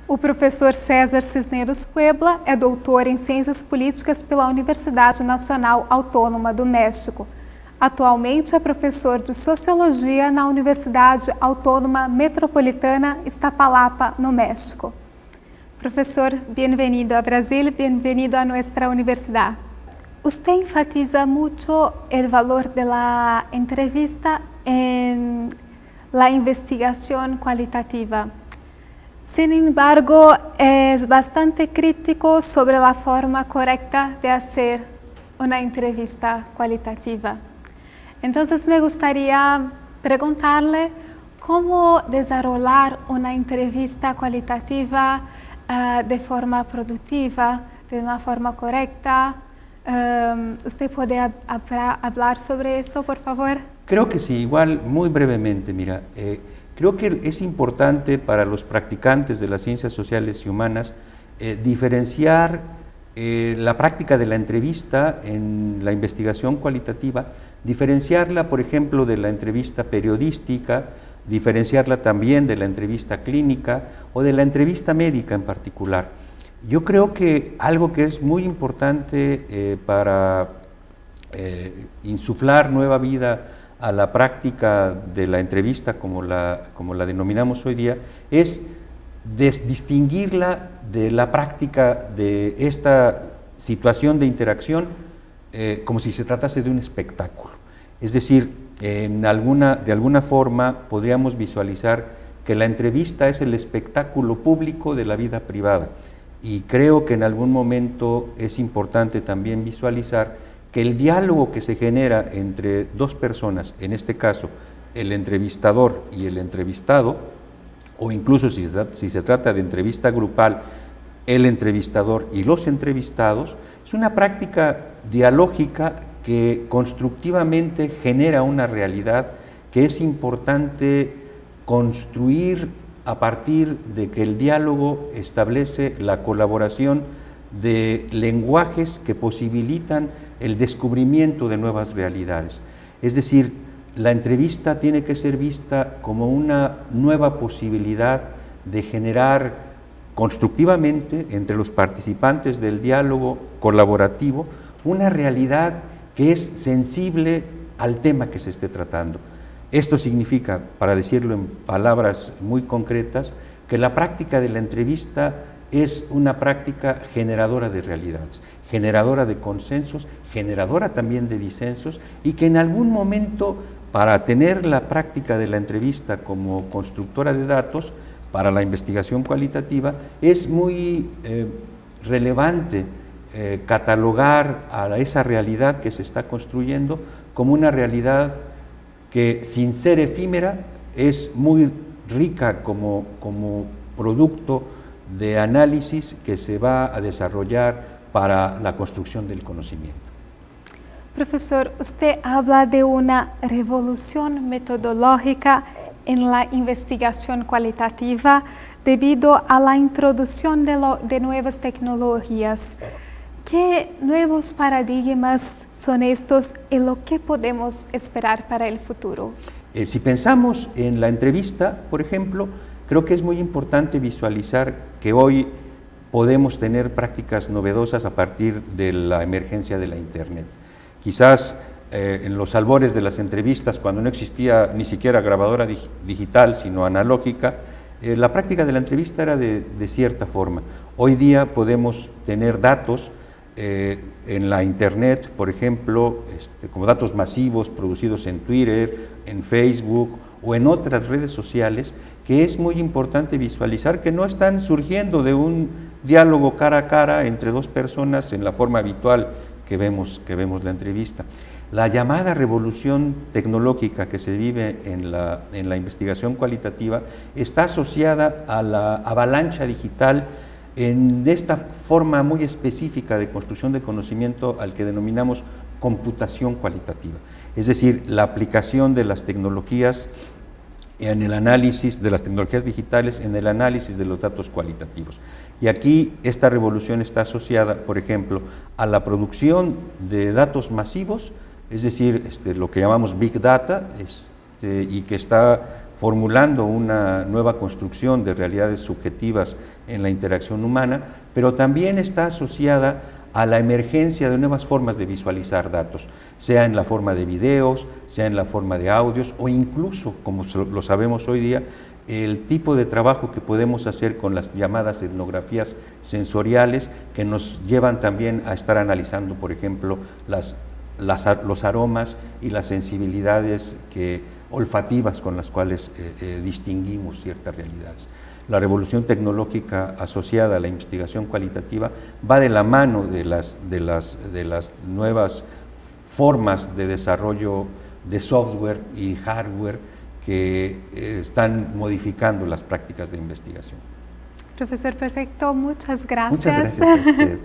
O professor César Cisneros Puebla é doutor em Ciências Políticas pela Universidade Nacional Autônoma do México. Atualmente é professor de Sociologia na Universidade Autônoma Metropolitana Iztapalapa, no México. Professor, bem-vindo a Brasil, bem-vindo a nuestra universidad. Usted enfatiza mucho el valor de la entrevista en la investigación cualitativa. Sin embargo, es bastante crítico sobre la forma correcta de hacer una entrevista cualitativa. Entonces, me gustaría preguntarle cómo desarrollar una entrevista cualitativa de forma productiva, de una forma correcta. ¿Usted puede hablar sobre eso, por favor? Creo que sí, igual muy brevemente, mira. Creo que es importante para los practicantes de las ciencias sociales y humanas diferenciar la práctica de la entrevista en la investigación cualitativa, diferenciarla, por ejemplo, de la entrevista periodística, diferenciarla también de la entrevista clínica o de la entrevista médica en particular. Yo creo que algo que es muy importante para insuflar nueva vida a la práctica de la entrevista, como la denominamos hoy día, es distinguirla de la práctica de esta situación de interacción como si se tratase de un espectáculo. Es decir, de alguna forma podríamos visualizar que la entrevista es el espectáculo público de la vida privada, y creo que en algún momento es importante también visualizar que el diálogo que se genera entre dos personas, en este caso el entrevistador y el entrevistado, o incluso si se trata de entrevista grupal, el entrevistador y los entrevistados, es una práctica dialógica que constructivamente genera una realidad que es importante construir a partir de que el diálogo establece la colaboración de lenguajes que posibilitan el descubrimiento de nuevas realidades. Es decir, la entrevista tiene que ser vista como una nueva posibilidad de generar constructivamente entre los participantes del diálogo colaborativo una realidad que es sensible al tema que se esté tratando. Esto significa, para decirlo en palabras muy concretas, que la práctica de la entrevista es una práctica generadora de realidades, generadora de consensos, generadora también de disensos, y que en algún momento, para tener la práctica de la entrevista como constructora de datos para la investigación cualitativa, es muy relevante catalogar a esa realidad que se está construyendo como una realidad que, sin ser efímera, es muy rica como producto de análisis que se va a desarrollar para la construcción del conocimiento. Profesor, usted habla de una revolución metodológica en la investigación cualitativa debido a la introducción de nuevas tecnologías. ¿Qué nuevos paradigmas son estos y lo que podemos esperar para el futuro? Si pensamos en la entrevista, por ejemplo, creo que es muy importante visualizar que hoy podemos tener prácticas novedosas a partir de la emergencia de la Internet. Quizás en los albores de las entrevistas, cuando no existía ni siquiera grabadora digital, sino analógica, la práctica de la entrevista era de cierta forma. Hoy día podemos tener datos en la Internet, por ejemplo, como datos masivos producidos en Twitter, en Facebook o en otras redes sociales, que es muy importante visualizar que no están surgiendo de un diálogo cara a cara entre dos personas en la forma habitual que vemos la entrevista. La llamada revolución tecnológica que se vive en la investigación cualitativa está asociada a la avalancha digital en esta forma muy específica de construcción de conocimiento al que denominamos computación cualitativa, es decir, la aplicación de las tecnologías en el análisis de las tecnologías digitales en el análisis de los datos cualitativos. Y aquí esta revolución está asociada, por ejemplo, a la producción de datos masivos, es decir, lo que llamamos Big Data, y que está formulando una nueva construcción de realidades subjetivas en la interacción humana, pero también está asociada a la emergencia de nuevas formas de visualizar datos, sea en la forma de videos, sea en la forma de audios o incluso, como lo sabemos hoy día, el tipo de trabajo que podemos hacer con las llamadas etnografías sensoriales que nos llevan también a estar analizando, por ejemplo, los aromas y las sensibilidades olfativas con las cuales distinguimos ciertas realidades. La revolución tecnológica asociada a la investigación cualitativa va de la mano de las nuevas formas de desarrollo de software y hardware que están modificando las prácticas de investigación. Profesor, perfecto, muchas gracias. Muchas gracias a usted.